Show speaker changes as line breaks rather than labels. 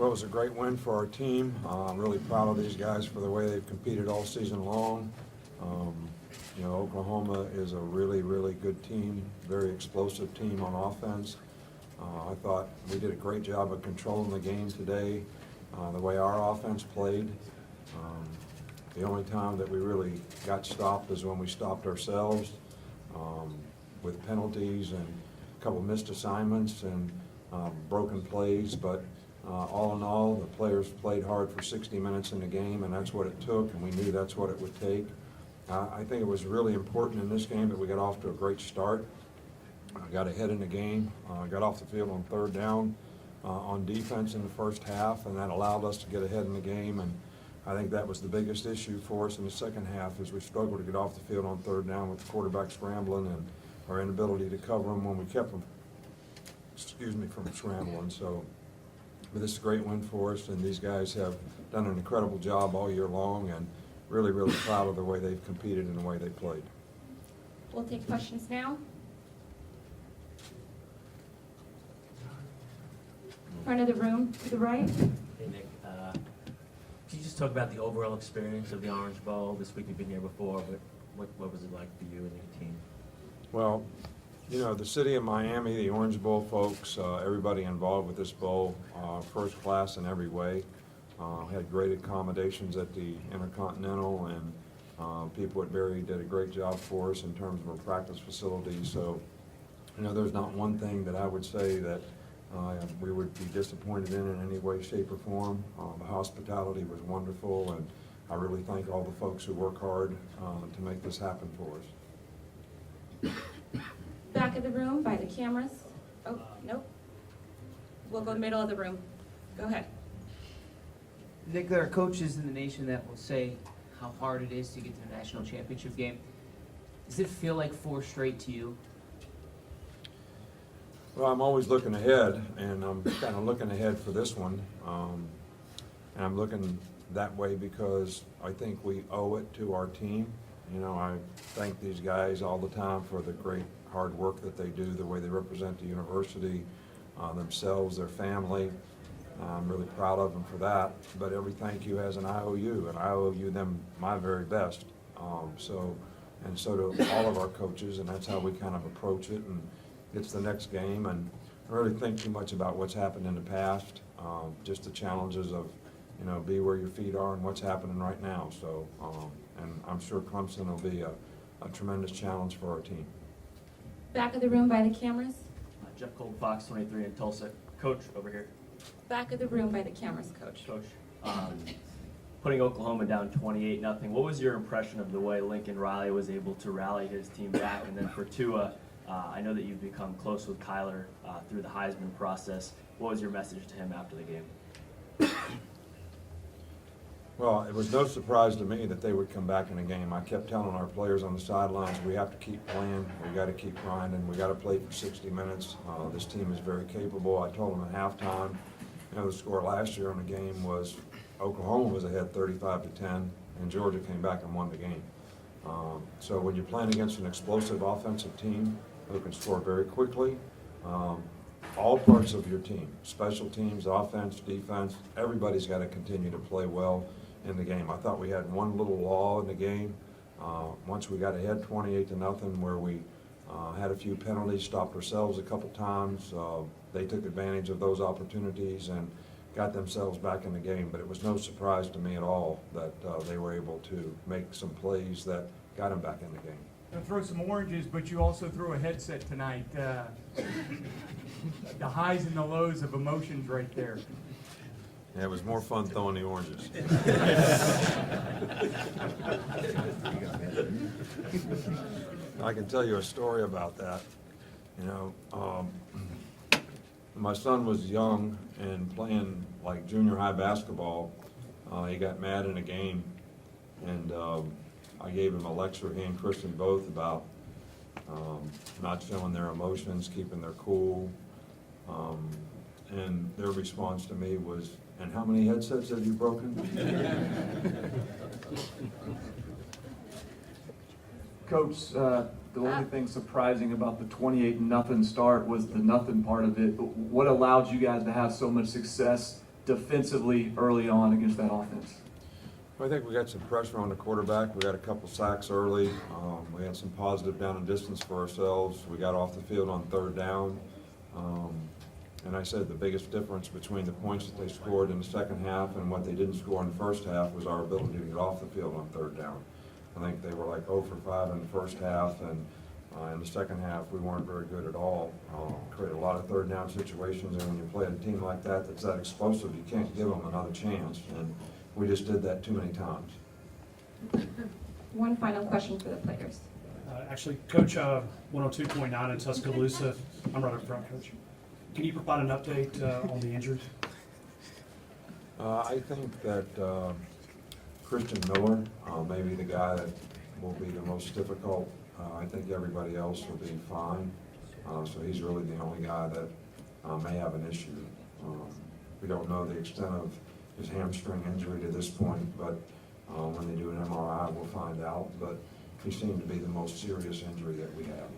Well, it was a great win for our team. I'm really proud of these guys for the way they've competed all season long. You know, Oklahoma is a really, really good team, very explosive team on offense. I thought we did a great job of controlling the game today, the way our offense played. The only time that we really got stopped is when we stopped ourselves with penalties and a couple missed assignments and broken plays. But all in all, the players played hard for 60 minutes in the game, and that's what it took, and we knew that's what it would take. I think it was really important in this game that we got off to a great start. Got ahead in the game, got off the field on third down on defense in the first half, and that allowed us to get ahead in the game. And I think that was the biggest issue for us in the second half, is we struggled to get off the field on third down with the quarterback scrambling and our inability to cover them when we kept them, from scrambling. So, but this is a great win for us, and these guys have done an incredible job all year long, and really, really proud of the way they've competed and the way they played.
We'll take questions now. Front of the room to the right.
Hey Nick, could you just talk about the overall experience of the Orange Bowl? This week you've been here before, but what was it like for you and your team?
Well, you know, the city of Miami, the Orange Bowl folks, everybody involved with this bowl, first class in every way. Had great accommodations at the Intercontinental, and people at Berry did a great job for us in terms of our practice facilities. So, you know, there's not one thing that I would say that we would be disappointed in any way, shape, or form. The hospitality was wonderful, and I really thank all the folks who work hard to make this happen for us.
Back of the room by the cameras. Oh, nope. We'll go middle of the room. Go ahead.
Nick, there are coaches in the nation that will say how hard it is to get to the national championship game. Does it feel like 4 straight to you?
Well, I'm always looking ahead, and I'm kind of looking ahead for this one. And I'm looking that way because I think we owe it to our team. You know, I thank these guys all the time for the great hard work that they do, the way they represent the university, themselves, their family. I'm really proud of them for that. But every thank you has an IOU, and I owe you them my very best. So do all of our coaches, and that's how we kind of approach it. And it's the next game, and I really think too much about what's happened in the past, just the challenges of, you know, be where your feet are and what's happening right now. So, and I'm sure Clemson will be a tremendous challenge for our team.
Back of the room by the cameras.
Jeff Cole, Fox 23 in Tulsa. Coach, over here.
Back of the room by the cameras, Coach.
Coach, putting Oklahoma down 28-0, what was your impression of the way Lincoln Riley was able to rally his team back? And then for Tua, I know that you've become close with Kyler through the Heisman process. What was your message to him after the game?
Well, it was no surprise to me that they would come back in the game. I kept telling our players on the sidelines, we have to keep playing, we got to keep grinding, we got to play for 60 minutes. This team is very capable. I told them at halftime, you know, the score last year on the game was Oklahoma was ahead 35-10, and Georgia came back and won the game. So when you're playing against an explosive offensive team who can score very quickly, all parts of your team, special teams, offense, defense, everybody's got to continue to play well in the game. I thought we had one little law in the game. Once we got ahead 28-0, where we had a few penalties, stopped ourselves a couple times. They took advantage of those opportunities and got themselves back in the game. But it was no surprise to me at all that they were able to make some plays that got them back in the game.
Gonna throw some oranges, but you also threw a headset tonight. The highs and the lows of emotions right there.
Yeah, it was more fun throwing the oranges. I can tell you a story about that. You know, my son was young and playing like junior high basketball. He got mad in a game, and I gave him a lecture, he and Christian both, about not showing their emotions, keeping their cool. And their response to me was, "And how many headsets have you broken?"
Coach, the only thing surprising about the 28-0 start was the nothing part of it. What allowed you guys to have so much success defensively early on against that offense?
I think we got some pressure on the quarterback. We got a couple sacks early. We had some positive down and distance for ourselves. We got off the field on third down. And I said the biggest difference between the points that they scored in the second half and what they didn't score in the first half was our ability to get off the field on third down. I think they were like 0 for 5 in the first half, and in the second half, we weren't very good at all. Created a lot of third down situations, and when you play a team like that that's that explosive, you can't give them another chance. And we just did that too many times.
One final question for the players.
Actually, Coach, 102.9 in Tuscaloosa, I'm right up front, Coach. Can you provide an update on the injuries?
I think that Christian Miller may be the guy that will be the most difficult. I think everybody else will be fine. So he's really the only guy that may have an issue. We don't know the extent of his hamstring injury to this point, but when they do an MRI, we'll find out. But he seemed to be the most serious injury that we have.